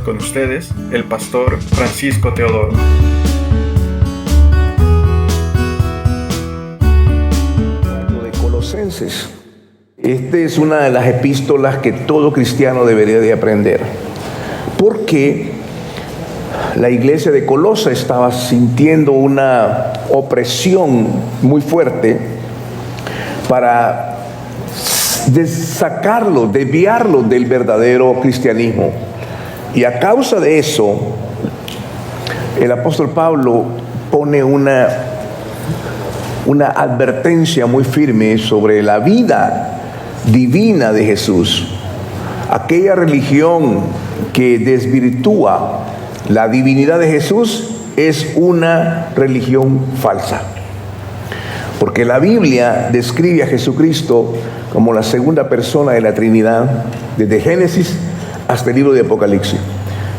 Con ustedes, el pastor Francisco Teodoro. De Colosenses. Esta es una de las epístolas que todo cristiano debería de aprender. Porque la iglesia de Colosa estaba sintiendo una opresión muy fuerte para sacarlo, desviarlo del verdadero cristianismo. Y a causa de eso, el apóstol Pablo pone una advertencia muy firme sobre la vida divina de Jesús. Aquella religión que desvirtúa la divinidad de Jesús es una religión falsa. Porque la Biblia describe a Jesucristo como la segunda persona de la Trinidad, desde Génesis hasta el libro de Apocalipsis.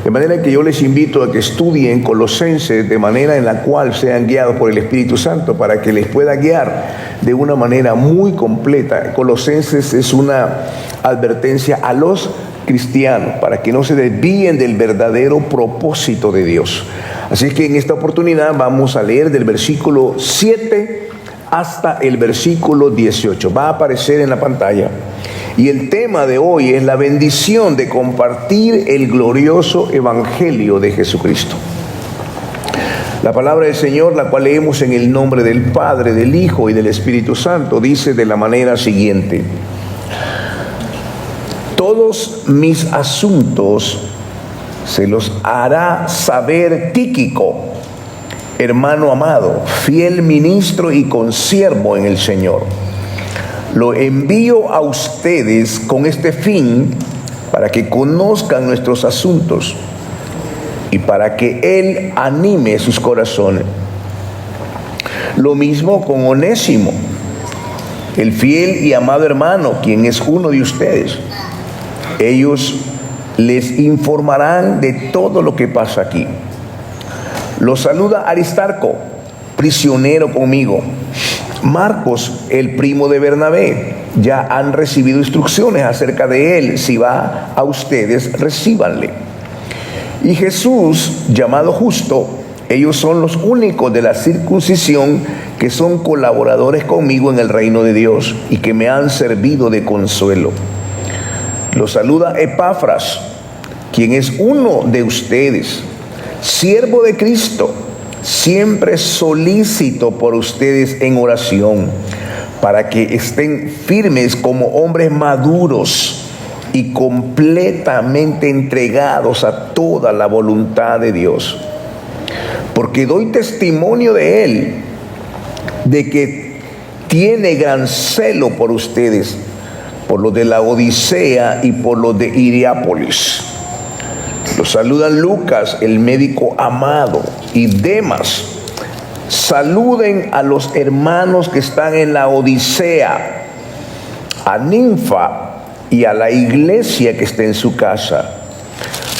De manera que yo les invito a que estudien Colosenses de manera en la cual sean guiados por el Espíritu Santo para que les pueda guiar de una manera muy completa. Colosenses es una advertencia a los cristianos para que no se desvíen del verdadero propósito de Dios. Así que en esta oportunidad vamos a leer del versículo 7 hasta el versículo 18. Va a aparecer en la pantalla. Y el tema de hoy es la bendición de compartir el glorioso evangelio de Jesucristo. La palabra del Señor, la cual leemos en el nombre del Padre, del Hijo y del Espíritu Santo, dice de la manera siguiente: todos mis asuntos se los hará saber Tíquico, hermano amado, fiel ministro y consiervo en el Señor. Lo envío a ustedes con este fin, para que conozcan nuestros asuntos y para que Él anime sus corazones. Lo mismo con Onésimo, el fiel y amado hermano, quien es uno de ustedes. Ellos les informarán de todo lo que pasa aquí. Los saluda Aristarco, prisionero conmigo. Marcos, el primo de Bernabé. Ya han recibido instrucciones acerca de él. Si va a ustedes, recíbanle. Y Jesús, llamado Justo. Ellos son los únicos de la circuncisión que son colaboradores conmigo en el reino de Dios y que me han servido de consuelo. Los saluda Epafras, quien es uno de ustedes, siervo de Cristo, siempre solícito por ustedes en oración, para que estén firmes como hombres maduros y completamente entregados a toda la voluntad de Dios. Porque doy testimonio de Él, de que tiene gran celo por ustedes, por los de la Odisea y por los de Hierápolis. Los saludan Lucas, el médico amado, y Demas. Saluden a los hermanos que están en la Odisea, a Ninfa y a la iglesia que está en su casa.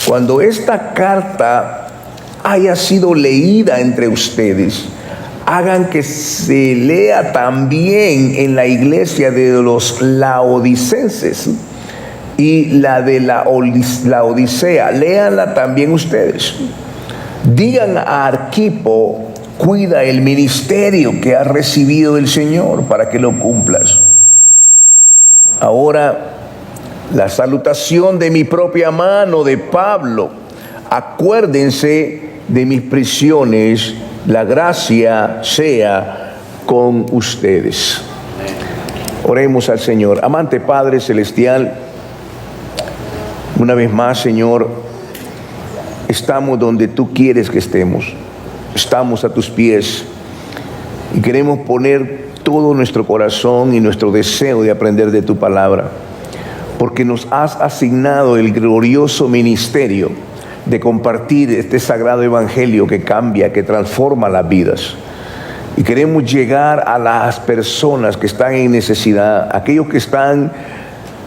Cuando esta carta haya sido leída entre ustedes, hagan que se lea también en la iglesia de los laodicenses y la de la Odisea. Léanla también ustedes. Digan a Arquipo: cuida el ministerio que has recibido del Señor para que lo cumplas. Ahora, la salutación de mi propia mano de Pablo. Acuérdense de mis prisiones. La gracia sea con ustedes. Oremos al Señor. Amante Padre Celestial, una vez más, Señor, estamos donde tú quieres que estemos. Estamos a tus pies y queremos poner todo nuestro corazón y nuestro deseo de aprender de tu palabra, porque nos has asignado el glorioso ministerio de compartir este sagrado evangelio que cambia, que transforma las vidas. Y queremos llegar a las personas que están en necesidad, aquellos que están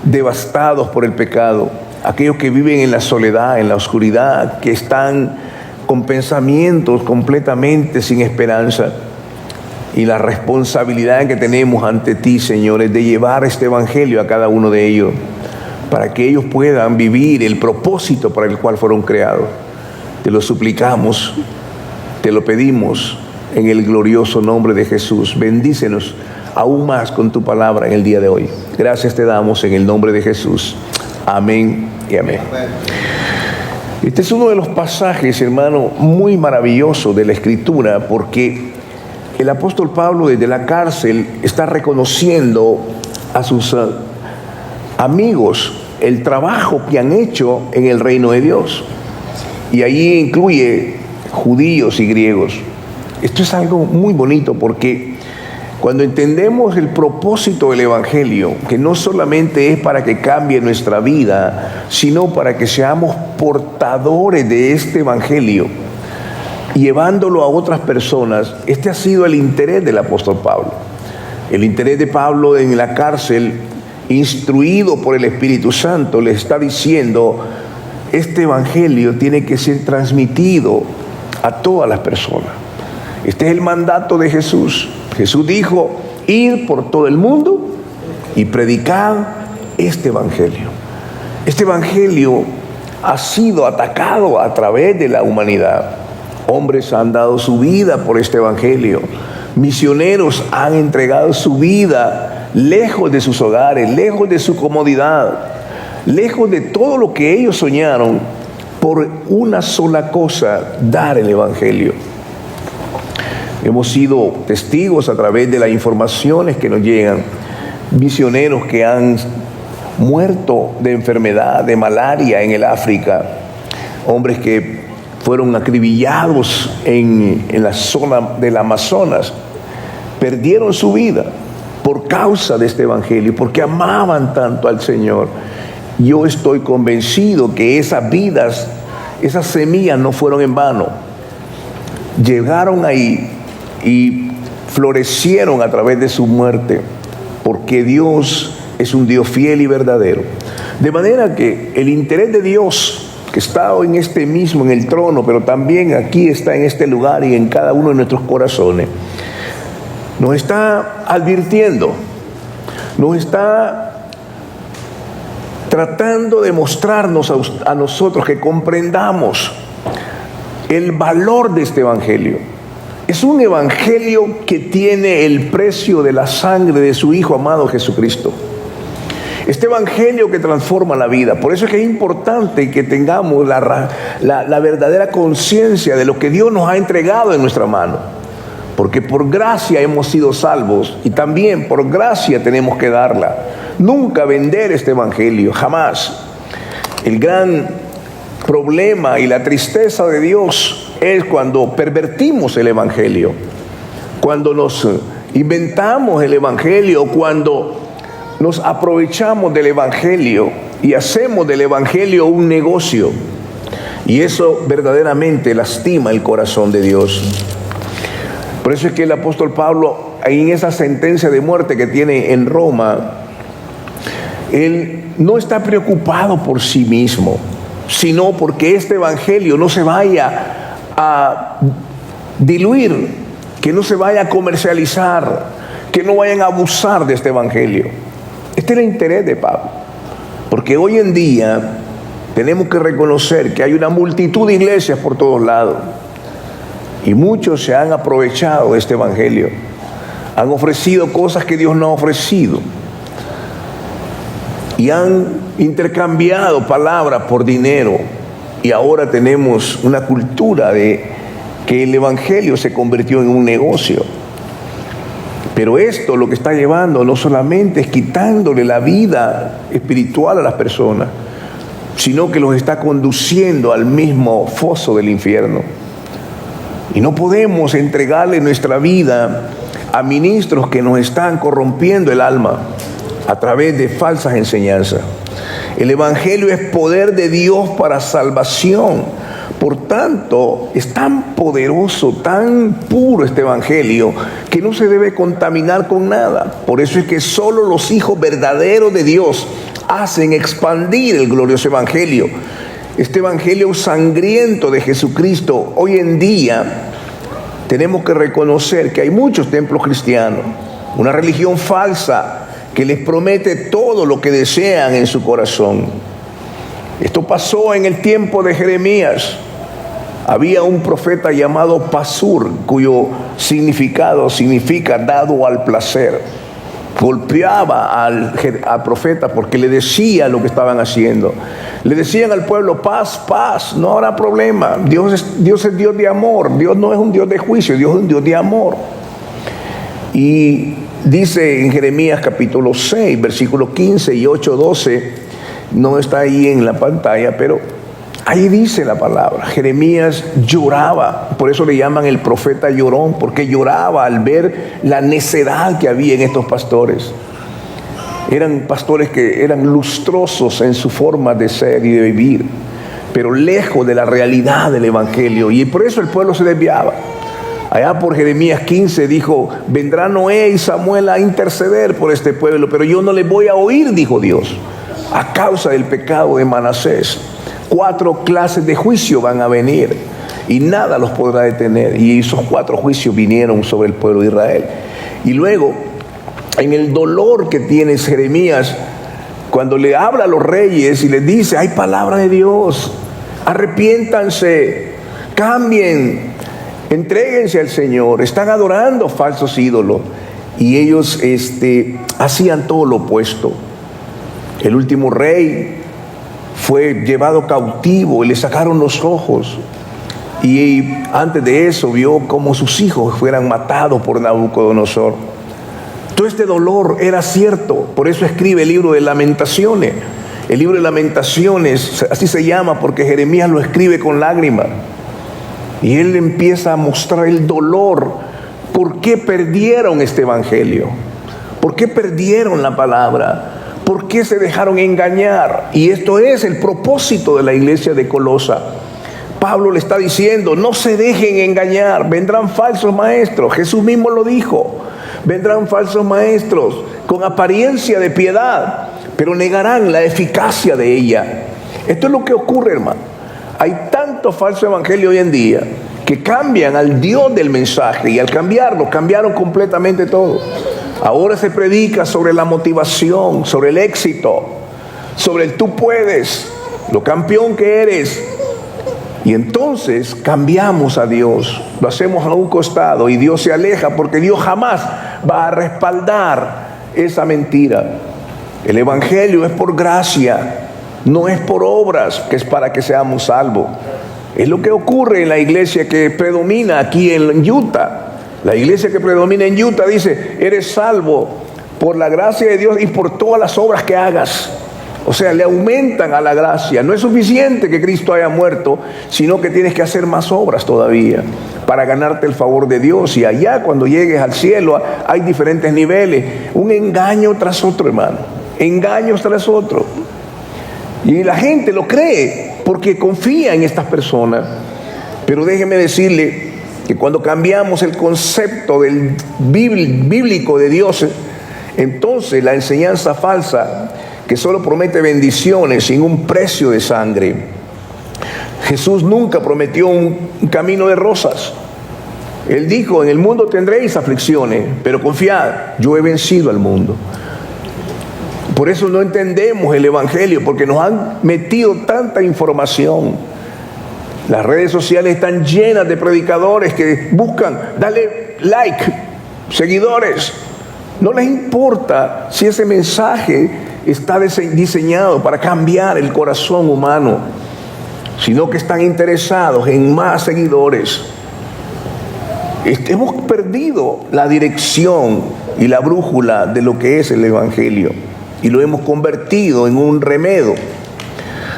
devastados por el pecado, aquellos que viven en la soledad, en la oscuridad, que están con pensamientos completamente sin esperanza. Y la responsabilidad que tenemos ante ti, Señor, es de llevar este evangelio a cada uno de ellos, para que ellos puedan vivir el propósito para el cual fueron creados. Te lo suplicamos, te lo pedimos en el glorioso nombre de Jesús. Bendícenos aún más con tu palabra en el día de hoy. Gracias te damos en el nombre de Jesús. Amén y amén. Este es uno de los pasajes, hermano, muy maravilloso de la Escritura, porque el apóstol Pablo desde la cárcel está reconociendo a sus amigos el trabajo que han hecho en el reino de Dios. Y ahí incluye judíos y griegos. Esto es algo muy bonito porque cuando entendemos el propósito del Evangelio, que no solamente es para que cambie nuestra vida, sino para que seamos portadores de este Evangelio, llevándolo a otras personas, este ha sido el interés del apóstol Pablo. El interés de Pablo en la cárcel, instruido por el Espíritu Santo, le está diciendo: este Evangelio tiene que ser transmitido a todas las personas. Este es el mandato de Jesús. Jesús dijo: id por todo el mundo y predicad este Evangelio. Este Evangelio ha sido atacado a través de la humanidad. Hombres han dado su vida por este Evangelio. Misioneros han entregado su vida lejos de sus hogares, lejos de su comodidad, lejos de todo lo que ellos soñaron, por una sola cosa: dar el Evangelio. Hemos sido testigos a través de las informaciones que nos llegan, misioneros que han muerto de enfermedad, de malaria en el África, hombres que fueron acribillados en la zona del Amazonas, perdieron su vida por causa de este Evangelio, porque amaban tanto al Señor. Yo estoy convencido que esas vidas, esas semillas no fueron en vano. Llegaron ahí y florecieron a través de su muerte, porque Dios es un Dios fiel y verdadero. De manera que el interés de Dios, que está en este mismo, en el trono, pero también aquí está en este lugar y en cada uno de nuestros corazones, nos está advirtiendo, nos está tratando de mostrarnos a nosotros que comprendamos el valor de este Evangelio. Es un Evangelio que tiene el precio de la sangre de su Hijo amado Jesucristo. Este Evangelio que transforma la vida. Por eso es que es importante que tengamos la verdadera conciencia de lo que Dios nos ha entregado en nuestra mano. Porque por gracia hemos sido salvos y también por gracia tenemos que darla. Nunca vender este Evangelio, jamás. El gran problema y la tristeza de Dios es cuando pervertimos el Evangelio, cuando nos inventamos el Evangelio, cuando nos aprovechamos del Evangelio y hacemos del Evangelio un negocio. Y eso verdaderamente lastima el corazón de Dios. Por eso es que el apóstol Pablo, en esa sentencia de muerte que tiene en Roma, él no está preocupado por sí mismo, sino porque este Evangelio no se vaya a diluir, que no se vaya a comercializar, que no vayan a abusar de este Evangelio. Este es el interés de Pablo, porque hoy en día tenemos que reconocer que hay una multitud de iglesias por todos lados y muchos se han aprovechado de este Evangelio, han ofrecido cosas que Dios no ha ofrecido y han intercambiado palabras por dinero, y ahora tenemos una cultura de que el Evangelio se convirtió en un negocio. Pero esto lo que está llevando no solamente es quitándole la vida espiritual a las personas, sino que los está conduciendo al mismo foso del infierno. Y no podemos entregarle nuestra vida a ministros que nos están corrompiendo el alma a través de falsas enseñanzas. El Evangelio es poder de Dios para salvación. Por tanto, es tan poderoso, tan puro este Evangelio, que no se debe contaminar con nada. Por eso es que solo los hijos verdaderos de Dios hacen expandir el glorioso Evangelio. Este Evangelio sangriento de Jesucristo. Hoy en día tenemos que reconocer que hay muchos templos cristianos, una religión falsa que les promete todo lo que desean en su corazón. Esto pasó en el tiempo de Jeremías. Había un profeta llamado Pasur, cuyo significado significa dado al placer. Golpeaba al profeta porque le decía lo que estaban haciendo. Le decían al pueblo: paz, paz, no habrá problema. Dios es Dios de amor. Dios no es un Dios de juicio, Dios es un Dios de amor. Y dice en Jeremías capítulo 6, versículos 15 y 8-12, no está ahí en la pantalla, pero ahí dice la palabra. Jeremías lloraba, por eso le llaman el profeta llorón, porque lloraba al ver la necedad que había en estos pastores. Eran pastores que eran lustrosos en su forma de ser y de vivir, pero lejos de la realidad del evangelio, y por eso el pueblo se desviaba. Allá por Jeremías 15 dijo: vendrá Noé y Samuel a interceder por este pueblo, pero yo no les voy a oír, dijo Dios, a causa del pecado de Manasés. 4 clases de juicio van a venir y nada los podrá detener. Y esos 4 juicios vinieron sobre el pueblo de Israel. Y luego, en el dolor que tiene Jeremías, cuando le habla a los reyes y les dice: hay palabra de Dios, arrepiéntanse, cambien, entréguense al Señor, están adorando falsos ídolos. Y ellos hacían todo lo opuesto. El último rey fue llevado cautivo y le sacaron los ojos. Y antes de eso vio cómo sus hijos fueran matados por Nabucodonosor. Todo este dolor era cierto. Por eso escribe el libro de Lamentaciones. El libro de Lamentaciones, así se llama, porque Jeremías lo escribe con lágrimas. Y él empieza a mostrar el dolor. ¿Por qué perdieron este evangelio? ¿Por qué perdieron la palabra? ¿Por qué se dejaron engañar? Y esto es el propósito de la iglesia de Colosa. Pablo le está diciendo: no se dejen engañar, vendrán falsos maestros. Jesús mismo lo dijo: vendrán falsos maestros con apariencia de piedad, pero negarán la eficacia de ella. Esto es lo que ocurre, hermano. Hay tanto falso evangelio hoy en día que cambian al Dios del mensaje, y al cambiarlo, cambiaron completamente todo. Ahora se predica sobre la motivación, sobre el éxito, sobre el tú puedes, lo campeón que eres. Y entonces cambiamos a Dios, lo hacemos a un costado y Dios se aleja, porque Dios jamás va a respaldar esa mentira. El evangelio es por gracia, no es por obras, que es para que seamos salvos. Es lo que ocurre en la iglesia que predomina aquí en Utah. La iglesia que predomina en Utah dice: eres salvo por la gracia de Dios y por todas las obras que hagas. O sea, le aumentan a la gracia. No es suficiente que Cristo haya muerto, sino que tienes que hacer más obras todavía para ganarte el favor de Dios. Y allá, cuando llegues al cielo, hay diferentes niveles. Un engaño tras otro, hermano. Engaños tras otro. Y la gente lo cree porque confía en estas personas. Pero déjeme decirle que cuando cambiamos el concepto del bíblico de Dios, entonces la enseñanza falsa que solo promete bendiciones sin un precio de sangre. Jesús nunca prometió un camino de rosas. Él dijo: en el mundo tendréis aflicciones, pero confiad, yo he vencido al mundo. Por eso no entendemos el evangelio, porque nos han metido tanta información. Las redes sociales están llenas de predicadores que buscan darle like, seguidores. No les importa si ese mensaje está diseñado para cambiar el corazón humano, sino que están interesados en más seguidores. Hemos perdido la dirección y la brújula de lo que es el evangelio, y lo hemos convertido en un remedio.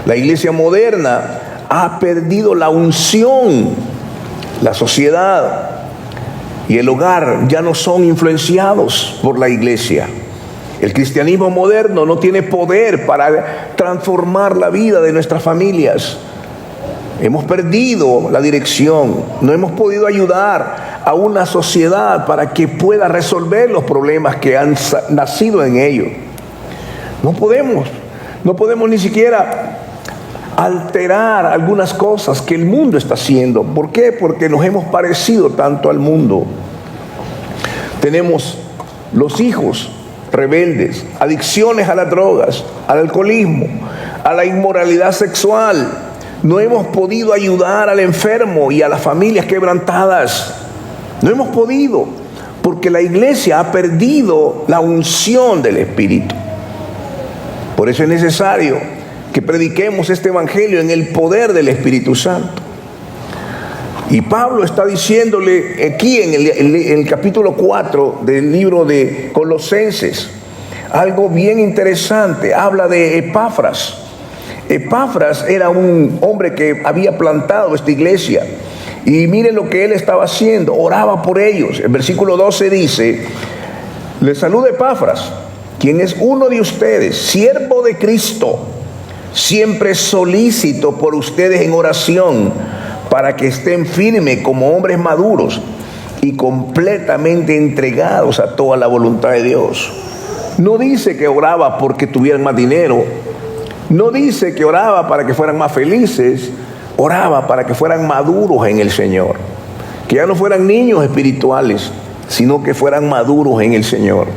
La iglesia moderna ha perdido la unción. La sociedad y el hogar ya no son influenciados por la iglesia. El cristianismo moderno no tiene poder para transformar la vida de nuestras familias. Hemos perdido la dirección. No hemos podido ayudar a una sociedad para que pueda resolver los problemas que han nacido en ellos. No podemos ni siquiera alterar algunas cosas que el mundo está haciendo. ¿Por qué? Porque nos hemos parecido tanto al mundo. Tenemos los hijos rebeldes, adicciones a las drogas, al alcoholismo, a la inmoralidad sexual. No hemos podido ayudar al enfermo y a las familias quebrantadas. No hemos podido, porque la iglesia ha perdido la unción del Espíritu. Por eso es necesario que prediquemos este evangelio en el poder del Espíritu Santo. Y Pablo está diciéndole aquí en el capítulo 4 del libro de Colosenses algo bien interesante. Habla de Epafras. Epafras era un hombre que había plantado esta iglesia. Y miren lo que él estaba haciendo, oraba por ellos. El versículo 12 dice: les saluda Epafras, quien es uno de ustedes, siervo de Cristo, siempre solícito por ustedes en oración, para que estén firmes como hombres maduros y completamente entregados a toda la voluntad de Dios. No dice que oraba porque tuvieran más dinero, no dice que oraba para que fueran más felices, oraba para que fueran maduros en el Señor, que ya no fueran niños espirituales, sino que fueran maduros en el Señor.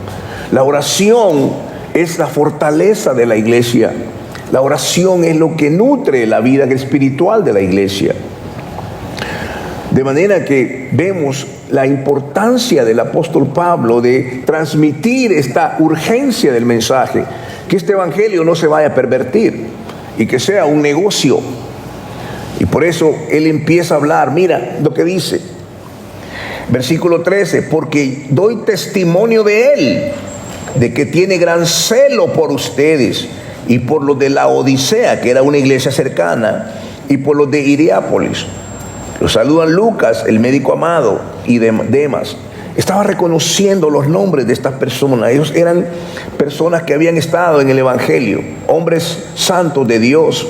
La oración es la fortaleza de la iglesia. La oración es lo que nutre la vida espiritual de la iglesia. De manera que vemos la importancia del apóstol Pablo de transmitir esta urgencia del mensaje, que este evangelio no se vaya a pervertir y que sea un negocio. Y por eso él empieza a hablar, mira lo que dice, versículo 13: porque doy testimonio de él, de que tiene gran celo por ustedes y por los de la Odisea, que era una iglesia cercana, y por los de Hierápolis. Los saludan Lucas, el médico amado, y Demas. Estaba reconociendo los nombres de estas personas. Ellos eran personas que habían estado en el evangelio, hombres santos de Dios.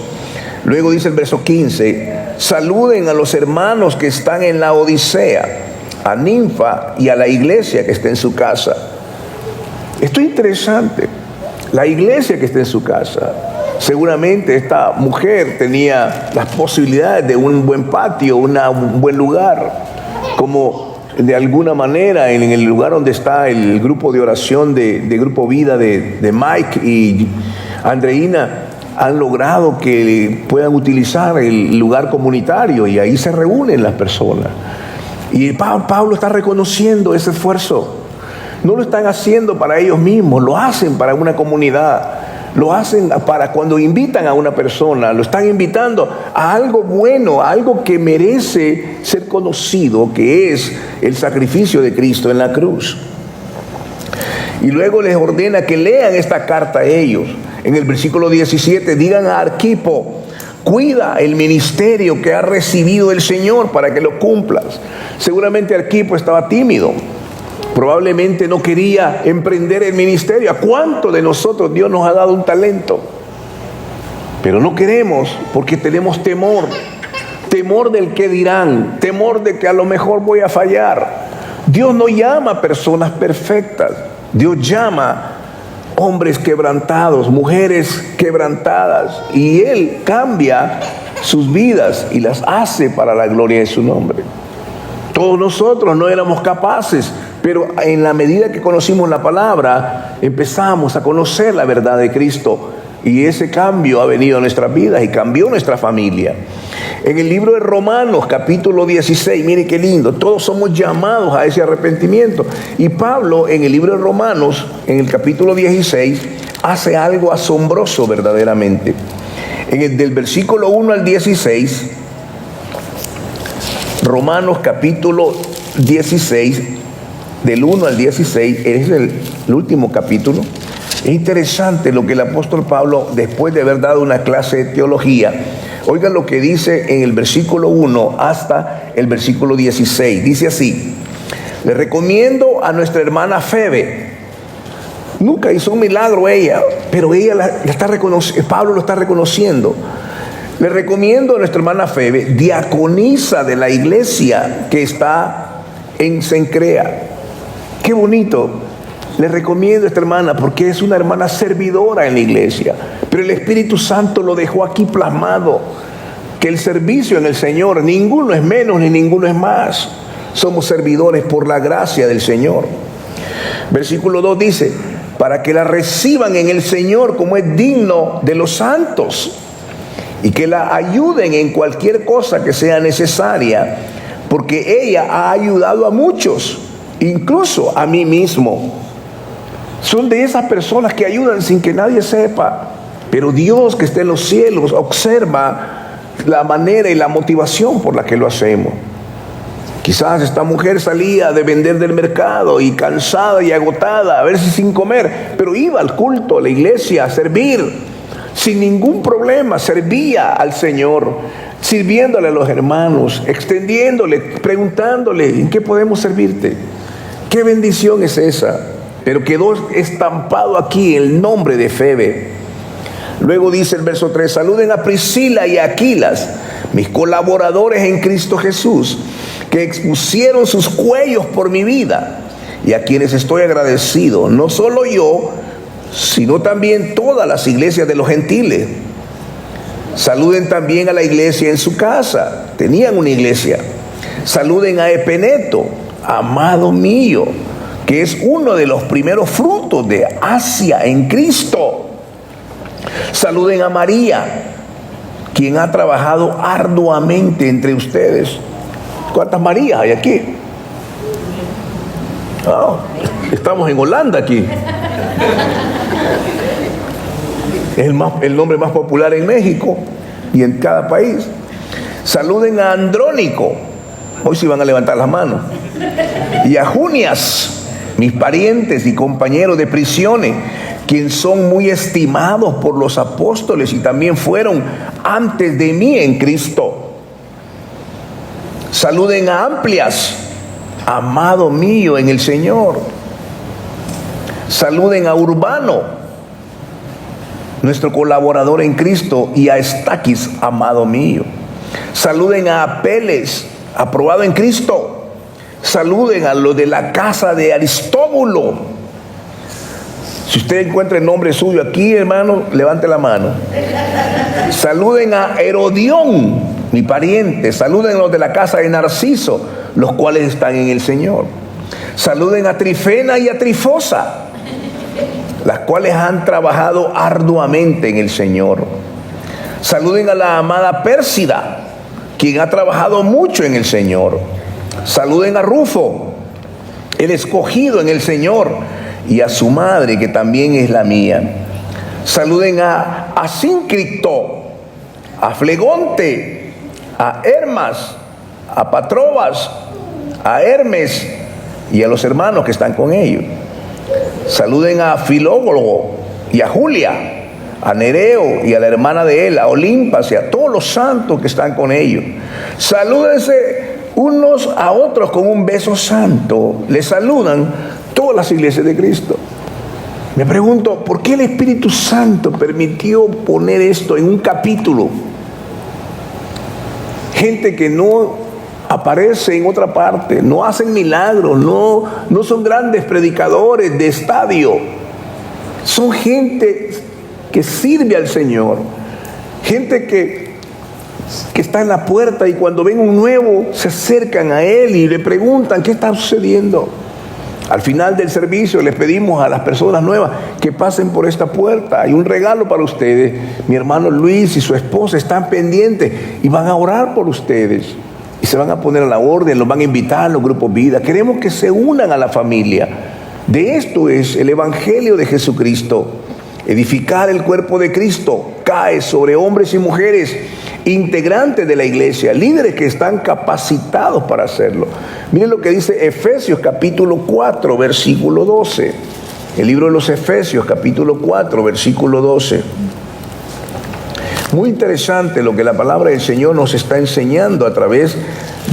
Luego dice el verso 15: saluden a los hermanos que están en la Odisea, a Ninfa y a la iglesia que está en su casa. Esto es interesante. La iglesia que está en su casa. Seguramente esta mujer tenía las posibilidades de un buen patio, un buen lugar, como de alguna manera en el lugar donde está el grupo de oración de Grupo Vida de Mike y Andreina. Han logrado que puedan utilizar el lugar comunitario y ahí se reúnen las personas. Y Pablo está reconociendo ese esfuerzo. No lo están haciendo para ellos mismos, lo hacen para una comunidad. Lo hacen para cuando invitan a una persona, lo están invitando a algo bueno, a algo que merece ser conocido, que es el sacrificio de Cristo en la cruz. Y luego les ordena que lean esta carta a ellos. En el versículo 17, digan a Arquipo: cuida el ministerio que ha recibido el Señor para que lo cumplas. Seguramente Arquipo estaba tímido. Probablemente no quería emprender el ministerio. ¿A cuánto de nosotros Dios nos ha dado un talento? Pero no queremos porque tenemos temor. Temor del que dirán. Temor de que a lo mejor voy a fallar. Dios no llama a personas perfectas. Dios llama hombres quebrantados, mujeres quebrantadas. Y Él cambia sus vidas y las hace para la gloria de su nombre. Todos nosotros no éramos capaces, pero en la medida que conocimos la palabra, empezamos a conocer la verdad de Cristo. Y ese cambio ha venido a nuestras vidas y cambió nuestra familia. En el libro de Romanos, capítulo 16, mire qué lindo, todos somos llamados a ese arrepentimiento. Y Pablo, en el libro de Romanos, en el capítulo 16, hace algo asombroso verdaderamente. Del versículo 1 al 16, Romanos capítulo 16, del 1 al 16, es el último capítulo. Es interesante lo que el apóstol Pablo, después de haber dado una clase de teología, oiga lo que dice en el versículo 1 hasta el versículo 16. Dice así: le recomiendo a nuestra hermana Febe. Nunca hizo un milagro ella, pero ella Pablo lo está reconociendo. Le recomiendo a nuestra hermana Febe, diaconisa de la iglesia que está en Cencrea. Qué bonito. Le recomiendo a esta hermana porque es una hermana servidora en la iglesia. Pero el Espíritu Santo lo dejó aquí plasmado. Que el servicio en el Señor, ninguno es menos ni ninguno es más. Somos servidores por la gracia del Señor. Versículo 2 dice: para que la reciban en el Señor como es digno de los santos, y que la ayuden en cualquier cosa que sea necesaria, porque ella ha ayudado a muchos, incluso a mí mismo. Son de esas personas que ayudan sin que nadie sepa, pero Dios que está en los cielos observa la manera y la motivación por la que lo hacemos. Quizás esta mujer salía de vender del mercado y cansada y agotada, a ver si sin comer, pero iba al culto, a la iglesia, a servir sin ningún problema. Servía al Señor, sirviéndole a los hermanos, extendiéndole, preguntándole: ¿en qué podemos servirte? ¿Qué bendición es esa? Pero quedó estampado aquí el nombre de Febe. Luego dice el verso 3: saluden a Priscila y a Aquilas, mis colaboradores en Cristo Jesús, que expusieron sus cuellos por mi vida, y a quienes estoy agradecido, no solo yo, sino también todas las iglesias de los gentiles. Saluden también a la iglesia en su casa. Tenían una iglesia. Saluden a Epeneto, amado mío, que es uno de los primeros frutos de Asia en Cristo. Saluden a María, quien ha trabajado arduamente entre ustedes. ¿Cuántas Marías hay aquí? Oh, estamos en Holanda aquí. Es el nombre más popular en México y en cada país. Saluden a Andrónico. Hoy sí van a levantar las manos. Y a Junias, mis parientes y compañeros de prisiones, quienes son muy estimados por los apóstoles y también fueron antes de mí en Cristo. Saluden a Amplias, amado mío en el Señor. Saluden a Urbano, nuestro colaborador en Cristo, y a Estaquis, amado mío. Saluden a Apeles, aprobado en Cristo. Saluden a los de la casa de Aristóbulo. Si usted encuentra el nombre suyo aquí, hermano, levante la mano. Saluden a Herodión, mi pariente. Saluden a los de la casa de Narciso, los cuales están en el Señor. Saluden a Trifena y a Trifosa, las cuales han trabajado arduamente en el Señor. Saluden a la amada Pérsida, quien ha trabajado mucho en el Señor. Saluden a Rufo, el escogido en el Señor, y a su madre, que también es la mía. Saluden a Asíncrito, a Flegonte, a Hermas, a Patrobas, a Hermes y a los hermanos que están con ellos. Saluden a Filólogo y a Julia, a Nereo y a la hermana de él, a Olimpas, y a todos los santos que están con ellos. Salúdense unos a otros con un beso santo. Les saludan todas las iglesias de Cristo. Me pregunto, ¿por qué el Espíritu Santo permitió poner esto en un capítulo? Gente que no aparece en otra parte, no hacen milagros, no son grandes predicadores de estadio. Son gente que sirve al Señor, gente que está en la puerta, y cuando ven un nuevo se acercan a él y le preguntan: ¿qué está sucediendo? Al final del servicio les pedimos a las personas nuevas que pasen por esta puerta. Hay un regalo para ustedes. Mi hermano Luis y su esposa están pendientes y van a orar por ustedes. Y se van a poner a la orden, los van a invitar a los grupos vida. Queremos que se unan a la familia. De esto es el Evangelio de Jesucristo. Edificar el cuerpo de Cristo cae sobre hombres y mujeres integrantes de la iglesia, líderes que están capacitados para hacerlo. Miren lo que dice Efesios capítulo 4, versículo 12. El libro de los Efesios capítulo 4, versículo 12. Muy interesante lo que la palabra del Señor nos está enseñando a través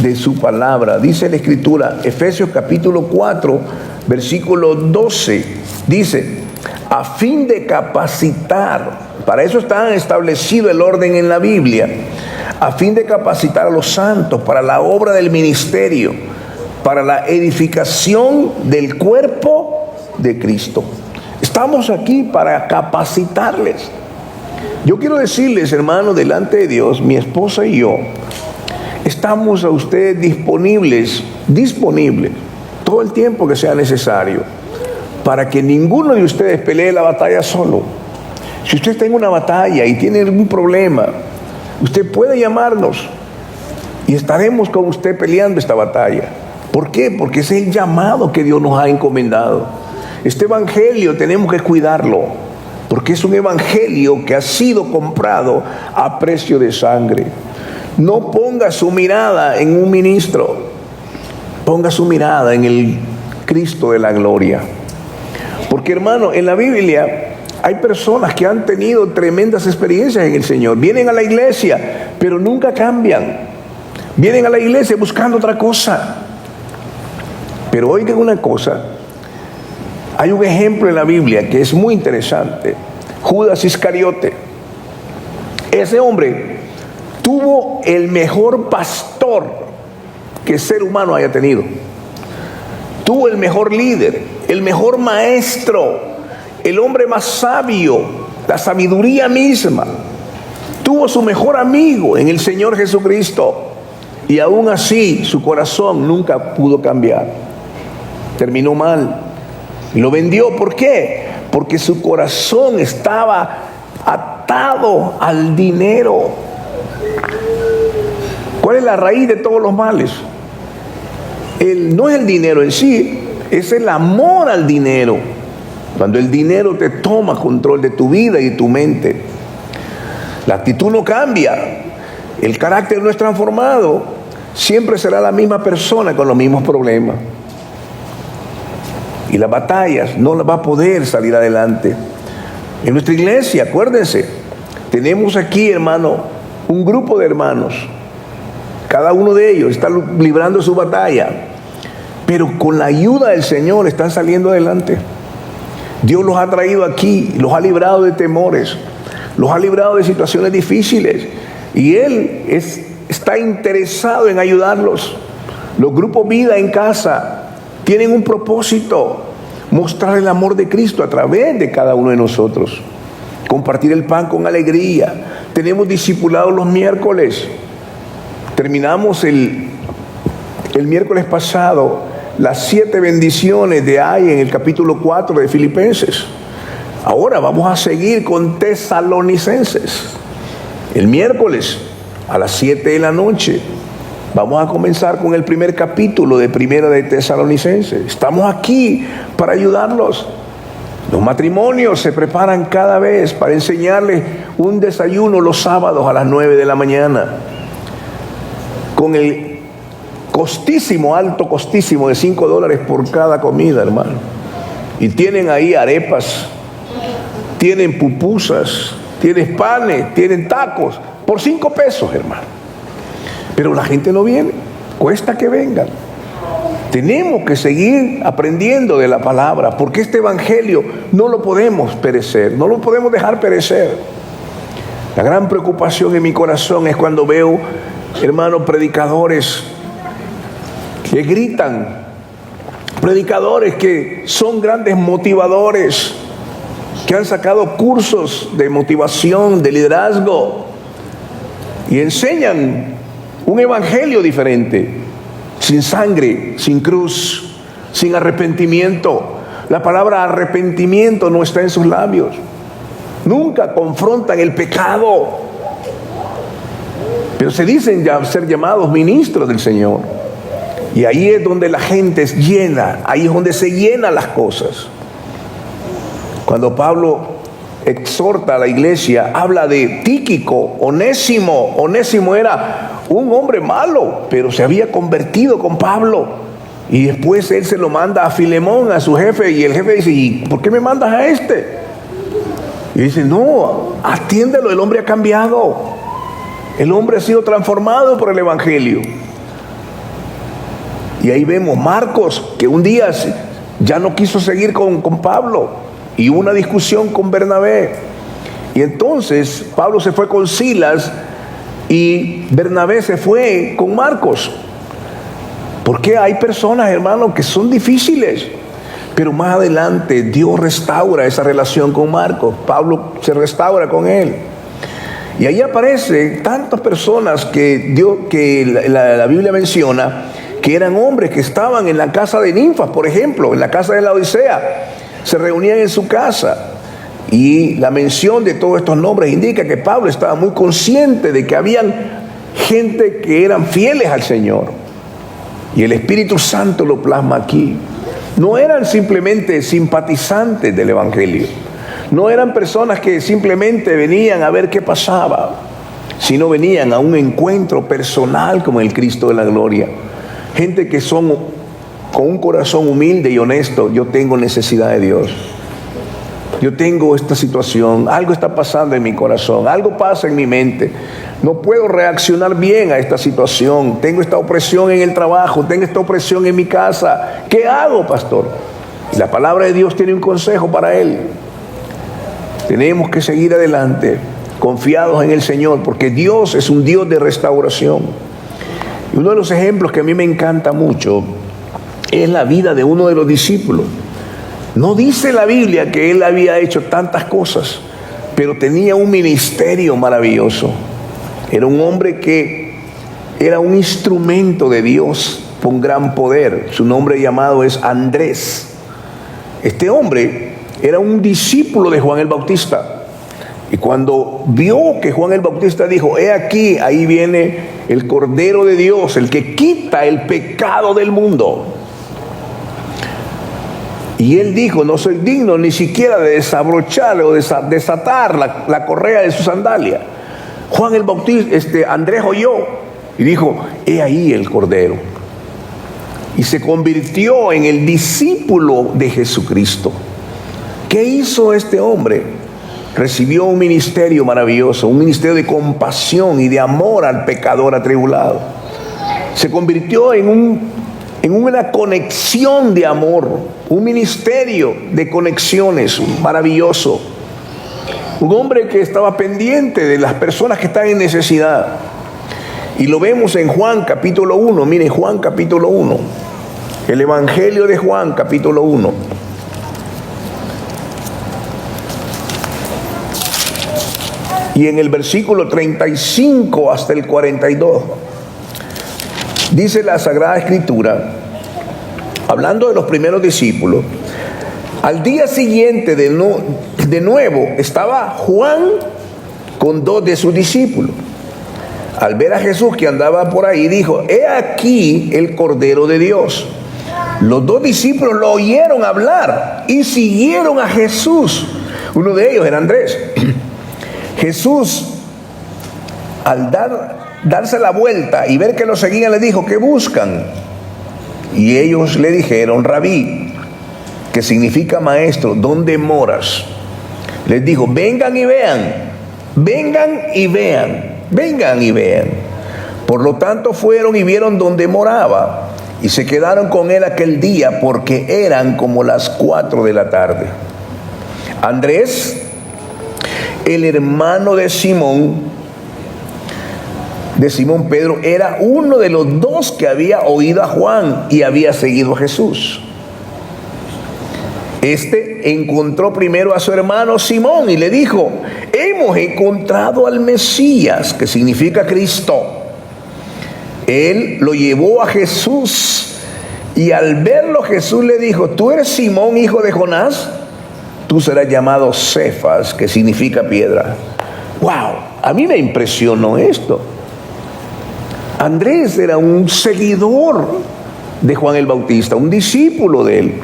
de su palabra. Dice la Escritura, Efesios capítulo 4, versículo 12. Dice: a fin de capacitar, para eso está establecido el orden en la Biblia, a fin de capacitar a los santos para la obra del ministerio, para la edificación del cuerpo de Cristo. Estamos aquí para capacitarles. Yo quiero decirles, hermanos, delante de Dios, mi esposa y yo, estamos a ustedes disponibles todo el tiempo que sea necesario, para que ninguno de ustedes pelee la batalla solo. Si usted está en una batalla y tiene algún problema, usted puede llamarnos y estaremos con usted peleando esta batalla. ¿Por qué? Porque ese es el llamado que Dios nos ha encomendado. Este evangelio tenemos que cuidarlo, porque es un evangelio que ha sido comprado a precio de sangre. No ponga su mirada en un ministro, ponga su mirada en el Cristo de la gloria. Porque, hermano, en la Biblia hay personas que han tenido tremendas experiencias en el Señor. Vienen a la iglesia, pero nunca cambian. Vienen a la iglesia buscando otra cosa. Pero oigan una cosa, hay un ejemplo en la Biblia que es muy interesante. Judas Iscariote. Ese hombre tuvo el mejor pastor que el ser humano haya tenido. Tuvo el mejor líder, el mejor maestro, el hombre más sabio, la sabiduría misma. Tuvo su mejor amigo en el Señor Jesucristo. Y aún así su corazón nunca pudo cambiar. Terminó mal. Lo vendió. ¿Por qué? Porque su corazón estaba atado al dinero. ¿Cuál es la raíz de todos los males? No es el dinero en sí, es el amor al dinero. Cuando el dinero te toma control de tu vida y tu mente, la actitud no cambia, el carácter no es transformado, siempre será la misma persona con los mismos problemas. Y las batallas no las va a poder salir adelante. En nuestra iglesia, acuérdense, tenemos aquí, hermano, un grupo de hermanos. Cada uno de ellos está librando su batalla, pero con la ayuda del Señor están saliendo adelante. Dios los ha traído aquí, los ha librado de temores, los ha librado de situaciones difíciles, y Él está interesado en ayudarlos. Los grupos Vida en Casa tienen un propósito: mostrar el amor de Cristo a través de cada uno de nosotros, compartir el pan con alegría. Tenemos discipulados los miércoles. Terminamos el miércoles pasado las 7 bendiciones de ahí en el capítulo 4 de Filipenses. Ahora vamos a seguir con Tesalonicenses. El miércoles a las 7 de la noche vamos a comenzar con el primer capítulo de Primera de Tesalonicenses. Estamos aquí para ayudarlos. Los matrimonios se preparan cada vez para enseñarles un desayuno los sábados a las 9 de la mañana. Con el alto costísimo de $5 por cada comida, hermano. Y tienen ahí arepas, tienen pupusas, tienen panes, tienen tacos, por $5, hermano. Pero la gente no viene, cuesta que vengan. Tenemos que seguir aprendiendo de la palabra, porque este evangelio no lo podemos perecer, no lo podemos dejar perecer. La gran preocupación en mi corazón es cuando veo, hermanos, predicadores que gritan, predicadores que son grandes motivadores, que han sacado cursos de motivación, de liderazgo, y enseñan un evangelio diferente, sin sangre, sin cruz, sin arrepentimiento. La palabra arrepentimiento no está en sus labios. Nunca confrontan el pecado, pero se dicen ya ser llamados ministros del Señor. Y ahí es donde la gente es llena, ahí es donde se llenan las cosas. Cuando Pablo exhorta a la iglesia, habla de Tíquico, Onésimo. Onésimo era un hombre malo, pero se había convertido con Pablo. Y después él se lo manda a Filemón, a su jefe, y el jefe dice: ¿y por qué me mandas a este? Y dice: no, atiéndelo, el hombre ha cambiado. El hombre ha sido transformado por el evangelio. Y ahí vemos Marcos, que un día ya no quiso seguir con Pablo, y hubo una discusión con Bernabé. Y entonces Pablo se fue con Silas y Bernabé se fue con Marcos. Porque hay personas, hermanos, que son difíciles, pero más adelante Dios restaura esa relación con Marcos. Pablo se restaura con él. Y ahí aparecen tantas personas que la Biblia menciona, que eran hombres que estaban en la casa de Ninfas, por ejemplo, en la casa de la Odisea. se reunían en su casa. Y la mención de todos estos nombres indica que Pablo estaba muy consciente de que habían gente que eran fieles al Señor. Y el Espíritu Santo lo plasma aquí. No eran simplemente simpatizantes del Evangelio. No eran personas que simplemente venían a ver qué pasaba, sino venían a un encuentro personal con el Cristo de la gloria. Gente que son con un corazón humilde y honesto. Yo tengo necesidad de Dios. Yo tengo esta situación, algo está pasando en mi corazón, algo pasa en mi mente. No puedo reaccionar bien a esta situación. Tengo esta opresión en el trabajo, tengo esta opresión en mi casa. ¿Qué hago, pastor? Y la palabra de Dios tiene un consejo para él. Tenemos que seguir adelante, confiados en el Señor, porque Dios es un Dios de restauración. Y uno de los ejemplos que a mí me encanta mucho es la vida de uno de los discípulos. No dice la Biblia que él había hecho tantas cosas, pero tenía un ministerio maravilloso. Era un hombre que era un instrumento de Dios con gran poder. Su nombre llamado es Andrés. Este hombre era un discípulo de Juan el Bautista. Y cuando vio que Juan el Bautista dijo: he aquí, ahí viene el Cordero de Dios, el que quita el pecado del mundo. Y él dijo: no soy digno ni siquiera de desabrocharle o desatar la correa de su sandalia. Juan el Bautista, Andrés oyó y dijo: he ahí el Cordero. Y se convirtió en el discípulo de Jesucristo. ¿Qué hizo este hombre? Recibió un ministerio maravilloso, un ministerio de compasión y de amor al pecador atribulado. Se convirtió en una conexión de amor, un ministerio de conexiones maravilloso. Un hombre que estaba pendiente de las personas que están en necesidad. Y lo vemos en Juan capítulo 1. Miren, Juan capítulo 1. El Evangelio de Juan capítulo 1. Y en el versículo 35 hasta el 42. Dice la Sagrada Escritura, hablando de los primeros discípulos: al día siguiente de nuevo estaba Juan con dos de sus discípulos. Al ver a Jesús que andaba por ahí, dijo: he aquí el Cordero de Dios. Los dos discípulos lo oyeron hablar y siguieron a Jesús. Uno de ellos era Andrés. Jesús, al darse la vuelta y ver que lo seguían, le dijo: ¿qué buscan? Y ellos le dijeron: Rabí, que significa maestro, ¿dónde moras? Les dijo: vengan y vean, vengan y vean, vengan y vean. Por lo tanto fueron y vieron dónde moraba, y se quedaron con él aquel día, porque eran como las 4 de la tarde. Andrés, el hermano de Simón Pedro, era uno de los dos que había oído a Juan y había seguido a Jesús. Este encontró primero a su hermano Simón y le dijo: hemos encontrado al Mesías, que significa Cristo. Él lo llevó a Jesús, y al verlo Jesús le dijo: tú eres Simón, hijo de Jonás, tú serás llamado Cefas, que significa piedra. ¡Wow! A mí me impresionó esto. Andrés era un seguidor de Juan el Bautista, un discípulo de él.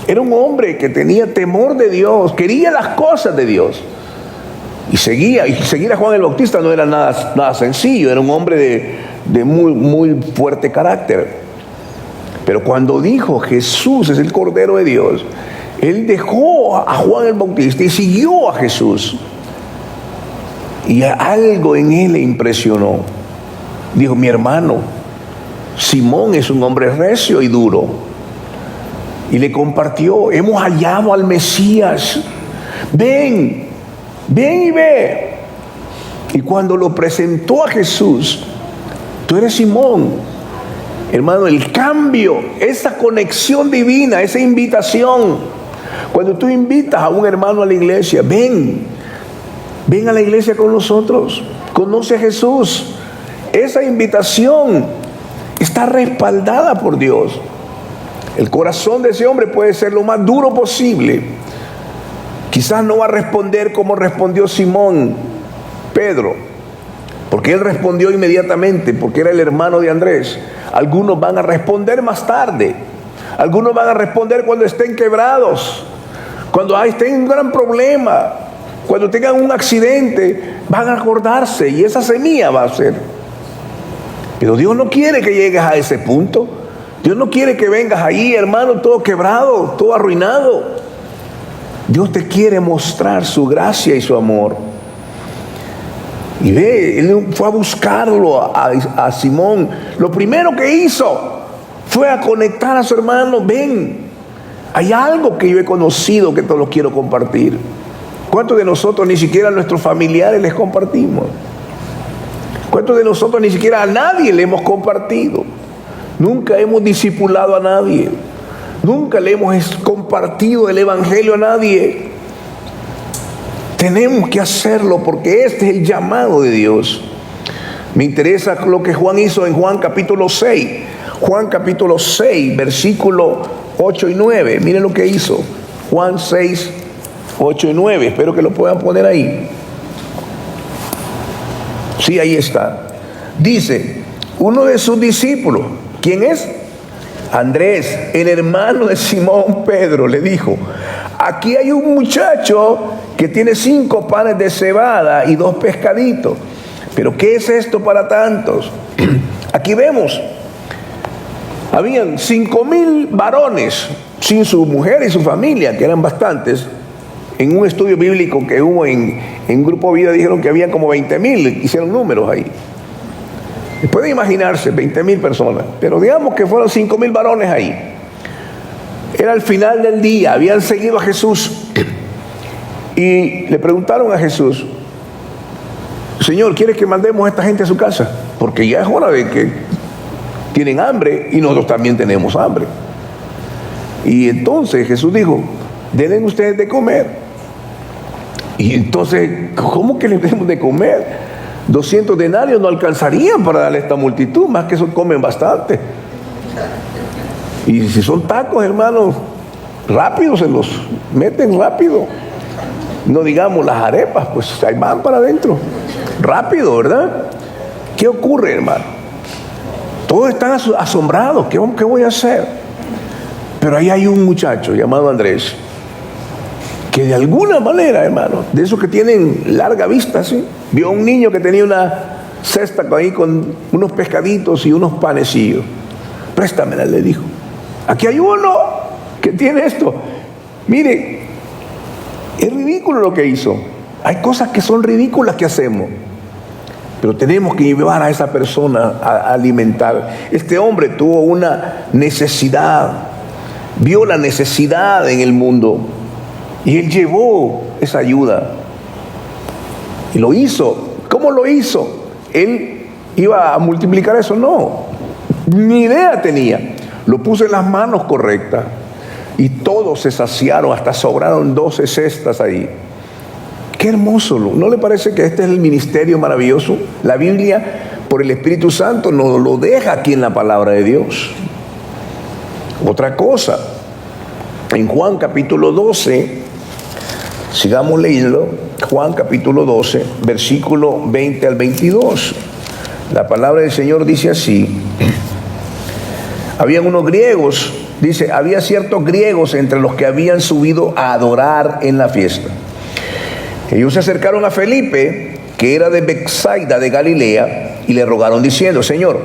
Era un hombre que tenía temor de Dios, quería las cosas de Dios. Y seguir a Juan el Bautista no era nada sencillo, era un hombre de muy fuerte carácter. Pero cuando dijo: Jesús es el Cordero de Dios, él dejó a Juan el Bautista y siguió a Jesús. Y algo en él le impresionó. Dijo: mi hermano Simón es un hombre recio y duro. Y le compartió: hemos hallado al Mesías. Ven y ve. Y cuando lo presentó a Jesús: tú eres Simón. Hermano, el cambio, esa conexión divina, esa invitación. Cuando tú invitas a un hermano a la iglesia: ven a la iglesia con nosotros, conoce a Jesús. Esa invitación está respaldada por Dios. El corazón de ese hombre puede ser lo más duro posible. Quizás no va a responder como respondió Simón Pedro, porque él respondió inmediatamente, porque era el hermano de Andrés. Algunos van a responder más tarde. Algunos van a responder cuando estén quebrados, cuando estén en un gran problema, cuando tengan un accidente, van a acordarse y esa semilla va a ser. Pero Dios no quiere que llegues a ese punto. Dios no quiere que vengas ahí, hermano, todo quebrado, todo arruinado. Dios te quiere mostrar su gracia y su amor. Y ve, él fue a buscarlo a Simón. Lo primero que hizo fue a conectar a su hermano. Ven, hay algo que yo he conocido que te lo quiero compartir. ¿Cuántos de nosotros ni siquiera a nuestros familiares les compartimos? ¿Cuántos de nosotros ni siquiera a nadie le hemos compartido? Nunca hemos discipulado a nadie. Nunca le hemos compartido el evangelio a nadie. Tenemos que hacerlo porque este es el llamado de Dios. Me interesa lo que Juan hizo en Juan capítulo 6. Juan capítulo 6, versículo 8 y 9. Miren lo que hizo. Juan 6, 8 y 9. Espero que lo puedan poner ahí. Sí, ahí está. Dice, uno de sus discípulos, ¿quién es? Andrés, el hermano de Simón Pedro, le dijo, aquí hay un muchacho que tiene 5 panes de cebada y 2 pescaditos. Pero ¿qué es esto para tantos? Aquí vemos, habían 5,000 varones sin su mujer y su familia, que eran bastantes. En un estudio bíblico que hubo en Grupo Vida dijeron que había como 20,000, hicieron números ahí. Pueden imaginarse 20,000 personas, pero digamos que fueron 5,000 varones ahí. Era el final del día, habían seguido a Jesús y le preguntaron a Jesús, Señor, ¿quieres que mandemos a esta gente a su casa? Porque ya es hora de que tienen hambre y nosotros también tenemos hambre. Y entonces Jesús dijo, denle ustedes de comer. Y entonces, ¿cómo que les demos de comer? 200 denarios no alcanzarían para darle a esta multitud, más que eso comen bastante. Y si son tacos, hermanos, rápido se los meten rápido. No digamos las arepas, pues ahí van para adentro. Rápido, ¿verdad? ¿Qué ocurre, hermano? Todos están asombrados. ¿Qué voy a hacer? Pero ahí hay un muchacho llamado Andrés, que de alguna manera, hermano, de esos que tienen larga vista, ¿sí? Vio a un niño que tenía una cesta ahí con unos pescaditos y unos panecillos. Préstamela, le dijo. Aquí hay uno que tiene esto. Mire, es ridículo lo que hizo. Hay cosas que son ridículas que hacemos, pero tenemos que llevar a esa persona a alimentar. Este hombre tuvo una necesidad, vio la necesidad en el mundo y él llevó esa ayuda y lo hizo. ¿Cómo lo hizo? ¿Él iba a multiplicar eso? No, ni idea tenía. Lo puso en las manos correctas y todos se saciaron, hasta sobraron 12 cestas ahí. Qué hermoso, ¿no le parece que este es el ministerio maravilloso? La Biblia, por el Espíritu Santo, nos lo deja aquí en la palabra de Dios. Otra cosa, en Juan capítulo 12, sigamos leyendo, Juan capítulo 12, versículo 20 al 22. La palabra del Señor dice así: habían unos griegos, dice, había ciertos griegos entre los que habían subido a adorar en la fiesta. Ellos se acercaron a Felipe, que era de Betsaida de Galilea, y le rogaron diciendo: Señor,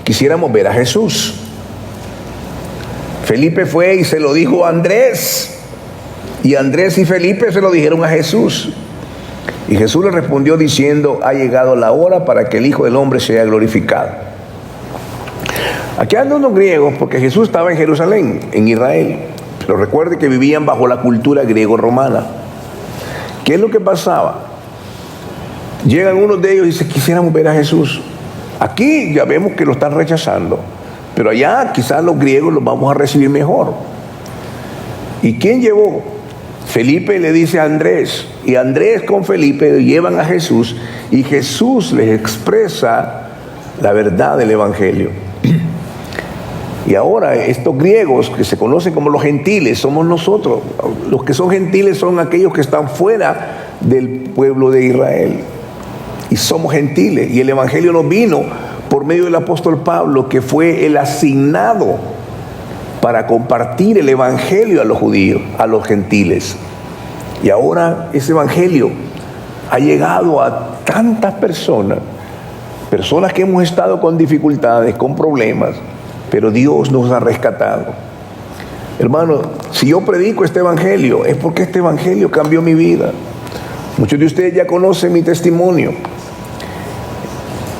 quisiéramos ver a Jesús. Felipe fue y se lo dijo a Andrés, y Andrés y Felipe se lo dijeron a Jesús. Y Jesús le respondió diciendo: ha llegado la hora para que el Hijo del Hombre sea glorificado. Aquí andan unos griegos, porque Jesús estaba en Jerusalén, en Israel, pero recuerde que vivían bajo la cultura griego-romana. ¿Qué es lo que pasaba? Llegan unos de ellos y dicen: quisiéramos ver a Jesús. Aquí ya vemos que lo están rechazando, pero allá quizás los griegos los vamos a recibir mejor. ¿Y quién llevó? Felipe le dice a Andrés, y Andrés con Felipe llevan a Jesús, y Jesús les expresa la verdad del Evangelio. Y ahora estos griegos que se conocen como los gentiles somos nosotros. Los que son gentiles son aquellos que están fuera del pueblo de Israel. Y somos gentiles. Y el evangelio nos vino por medio del apóstol Pablo, que fue el asignado para compartir el evangelio a los judíos, a los gentiles. Y ahora ese evangelio ha llegado a tantas personas que hemos estado con dificultades, con problemas, pero Dios nos ha rescatado. Hermano, si yo predico este evangelio, es porque este evangelio cambió mi vida. Muchos de ustedes ya conocen mi testimonio.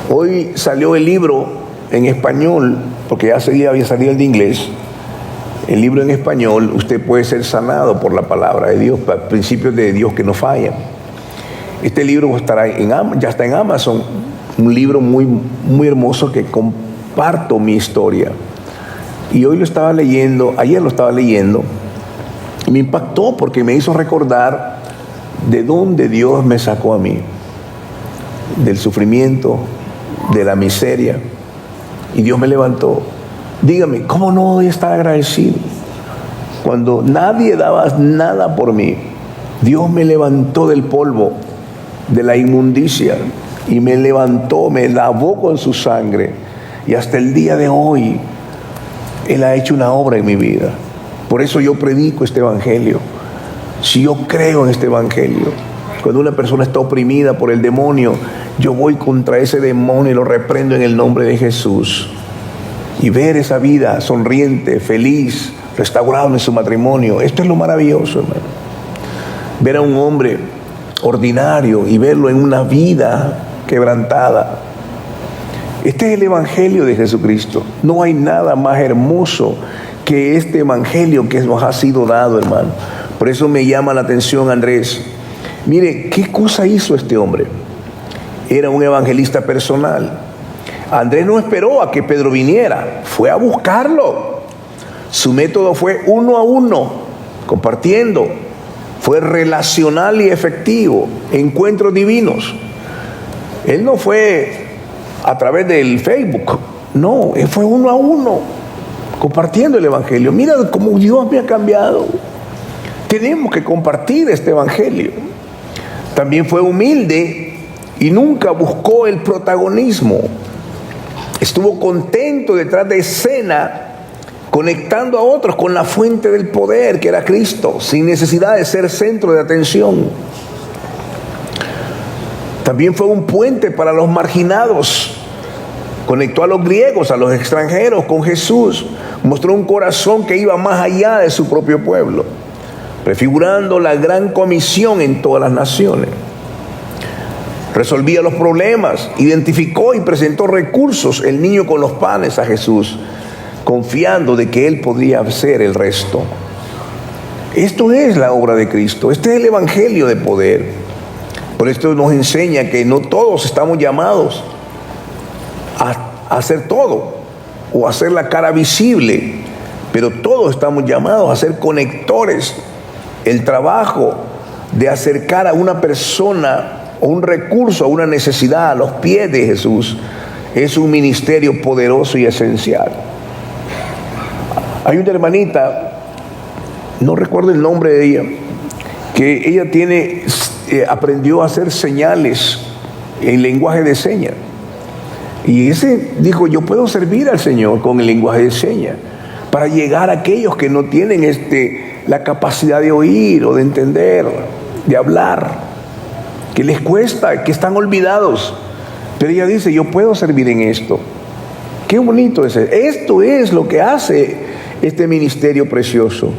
Hoy salió el libro en español, porque ya había salido el de inglés. El libro en español, usted puede ser sanado por la palabra de Dios, principios de Dios que no fallan. Este libro ya está en Amazon, un libro muy, muy hermoso que comparto mi historia. Y hoy lo estaba leyendo, ayer lo estaba leyendo, y me impactó porque me hizo recordar de dónde Dios me sacó a mí, del sufrimiento, de la miseria, y Dios me levantó. Dígame, ¿cómo no voy a estar agradecido? Cuando nadie daba nada por mí, Dios me levantó del polvo, de la inmundicia, y me levantó, me lavó con su sangre, y hasta el día de hoy Él ha hecho una obra en mi vida. Por eso yo predico este evangelio. Si yo creo en este evangelio, cuando una persona está oprimida por el demonio, yo voy contra ese demonio y lo reprendo en el nombre de Jesús. Y ver esa vida sonriente, feliz, restaurado en su matrimonio, esto es lo maravilloso, hermano. Ver a un hombre ordinario y verlo en una vida quebrantada. Este es el evangelio de Jesucristo. No hay nada más hermoso que este evangelio que nos ha sido dado, hermano. Por eso me llama la atención, Andrés. Mire, ¿qué cosa hizo este hombre? Era un evangelista personal. Andrés no esperó a que Pedro viniera, fue a buscarlo. Su método fue 1 a 1, compartiendo. Fue relacional y efectivo, encuentros divinos. Él no fue a través del Facebook, no, él fue 1 a 1, compartiendo el evangelio. Mira cómo Dios me ha cambiado. Tenemos que compartir este evangelio. También fue humilde y nunca buscó el protagonismo. Estuvo contento detrás de escena, conectando a otros con la fuente del poder que era Cristo, sin necesidad de ser centro de atención. También fue un puente para los marginados. Conectó a los griegos, a los extranjeros con Jesús. Mostró un corazón que iba más allá de su propio pueblo, prefigurando la gran comisión en todas las naciones. Resolvía los problemas, identificó y presentó recursos, el niño con los panes, a Jesús, confiando de que Él podría hacer el resto. Esto es la obra de Cristo, este es el evangelio de poder. Por esto nos enseña que no todos estamos llamados a hacer todo o a hacer la cara visible, pero todos estamos llamados a ser conectores. El trabajo de acercar a una persona o un recurso, a una necesidad a los pies de Jesús es un ministerio poderoso y esencial. Hay una hermanita, no recuerdo el nombre de ella, que ella aprendió a hacer señales en lenguaje de señas. Y ese dijo, yo puedo servir al Señor con el lenguaje de señas para llegar a aquellos que no tienen la capacidad de oír o de entender, de hablar, que les cuesta, que están olvidados. Pero ella dice, yo puedo servir en esto. Qué bonito es. Esto es lo que hace este ministerio precioso.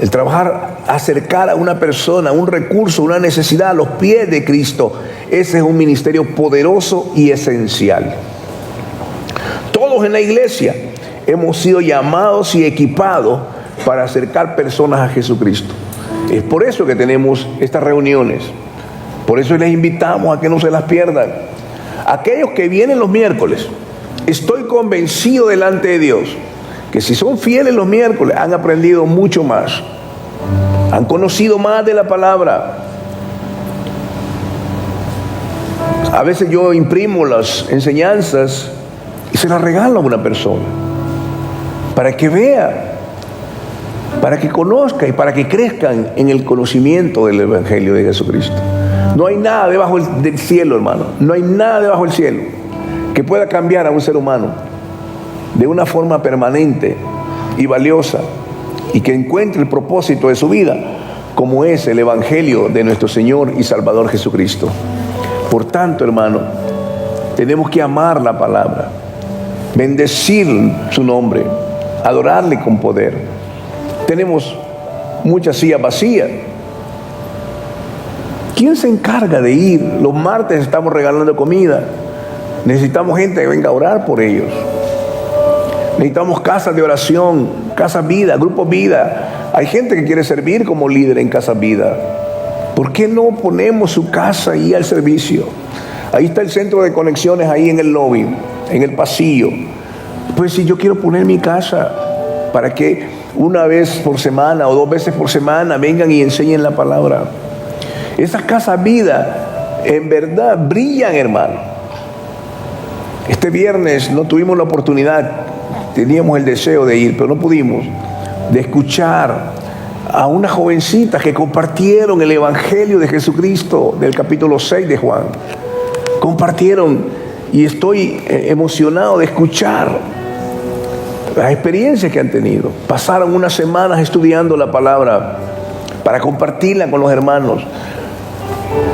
El trabajar, acercar a una persona, un recurso, una necesidad a los pies de Cristo. Ese es un ministerio poderoso y esencial. Todos en la iglesia hemos sido llamados y equipados para acercar personas a Jesucristo. Es por eso que tenemos estas reuniones. Por eso les invitamos a que no se las pierdan. Aquellos que vienen los miércoles, estoy convencido delante de Dios que si son fieles los miércoles, han aprendido mucho más, han conocido más de la palabra. A veces yo imprimo las enseñanzas y se las regalo a una persona. para que vea, para que conozca y para que crezcan en el conocimiento del Evangelio de Jesucristo. No hay nada debajo del cielo, hermano. No hay nada debajo del cielo que pueda cambiar a un ser humano de una forma permanente y valiosa y que encuentre el propósito de su vida, como es el Evangelio de nuestro Señor y Salvador Jesucristo. Por tanto, hermano, tenemos que amar la palabra, bendecir su nombre, adorarle con poder. Tenemos muchas sillas vacías. ¿Quién se encarga de ir? Los martes estamos regalando comida. Necesitamos gente que venga a orar por ellos. Necesitamos casas de oración, casas vida, grupos vida. Hay gente que quiere servir como líder en Casa Vida. ¿Por qué no ponemos su casa ahí al servicio? Ahí está el centro de conexiones, ahí en el lobby, en el pasillo. Pues si yo quiero poner mi casa para que una vez por semana o 2 veces por semana vengan y enseñen la palabra. Esas casas vida en verdad brillan, hermano. Este viernes no tuvimos la oportunidad, teníamos el deseo de ir, pero no pudimos, de escuchar a unas jovencitas que compartieron el Evangelio de Jesucristo del capítulo 6 de Juan. Compartieron, y estoy emocionado de escuchar las experiencias que han tenido. Pasaron unas semanas estudiando la palabra para compartirla con los hermanos.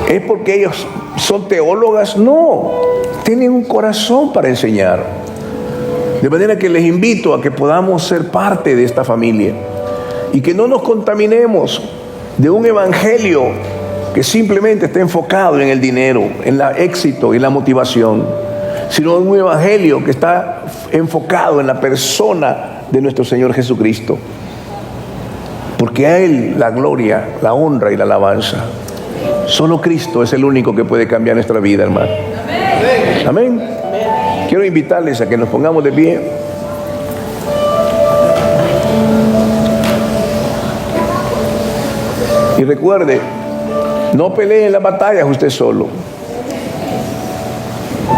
¿Es porque ellos son teólogas? No, tienen un corazón para enseñar. De manera que les invito a que podamos ser parte de esta familia y que no nos contaminemos de un evangelio que simplemente está enfocado en el dinero, en el éxito y la motivación, sino en un evangelio que está enfocado en la persona de nuestro Señor Jesucristo, porque a Él la gloria, la honra y la alabanza. Solo Cristo es el único que puede cambiar nuestra vida, hermano. Amén. Quiero invitarles a que nos pongamos de pie. Y recuerde, no pelee en las batallas usted solo.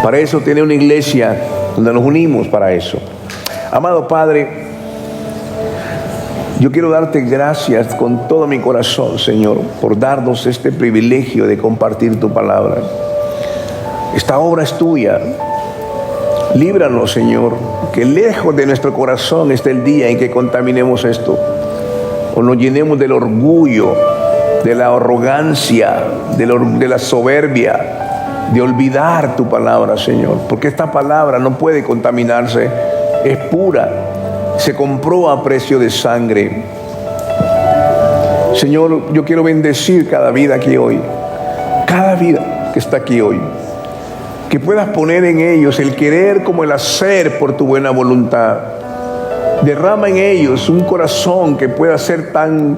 Para eso tiene una iglesia donde nos unimos para eso. Amado Padre, yo quiero darte gracias con todo mi corazón, Señor, por darnos este privilegio de compartir tu palabra. Esta obra es tuya. Líbranos, Señor, que lejos de nuestro corazón esté el día en que contaminemos esto, o nos llenemos del orgullo, de la arrogancia, de la soberbia, de olvidar tu palabra, Señor, porque esta palabra no puede contaminarse, es pura, se compró a precio de sangre. Señor, yo quiero bendecir cada vida aquí hoy, cada vida que está aquí hoy, que puedas poner en ellos el querer como el hacer por tu buena voluntad. Derrama en ellos un corazón que pueda ser tan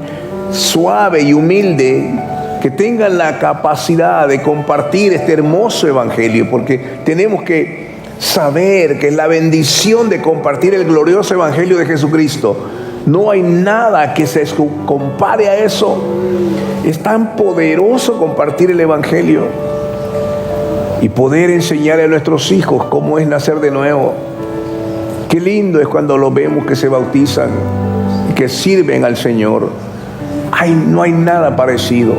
suave y humilde, que tengan la capacidad de compartir este hermoso evangelio, porque tenemos que saber que es la bendición de compartir el glorioso evangelio de Jesucristo. No hay nada que se compare a eso. Es tan poderoso compartir el evangelio y poder enseñar a nuestros hijos cómo es nacer de nuevo. Qué lindo es cuando los vemos que se bautizan y que sirven al Señor. No hay nada parecido.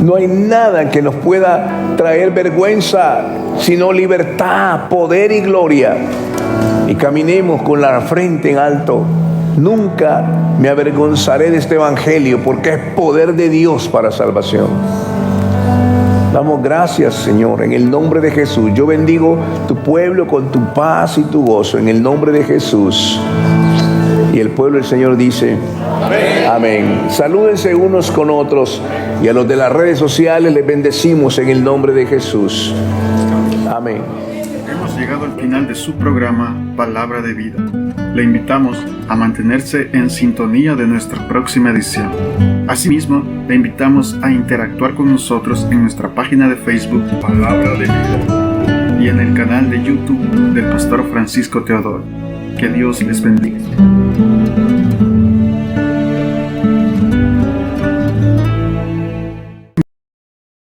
No hay nada que nos pueda traer vergüenza, sino libertad, poder y gloria. Y caminemos con la frente en alto. Nunca me avergonzaré de este evangelio, porque es poder de Dios para salvación. Damos gracias, Señor, en el nombre de Jesús. Yo bendigo tu pueblo con tu paz y tu gozo, en el nombre de Jesús. Y el pueblo del Señor dice: amén. Amén. Salúdense unos con otros, y a los de las redes sociales les bendecimos en el nombre de Jesús. Amén. Hemos llegado al final de su programa Palabra de Vida. Le invitamos a mantenerse en sintonía de nuestra próxima edición. Asimismo, le invitamos a interactuar con nosotros en nuestra página de Facebook Palabra de Vida y en el canal de YouTube del Pastor Francisco Teodoro. Que Dios les bendiga.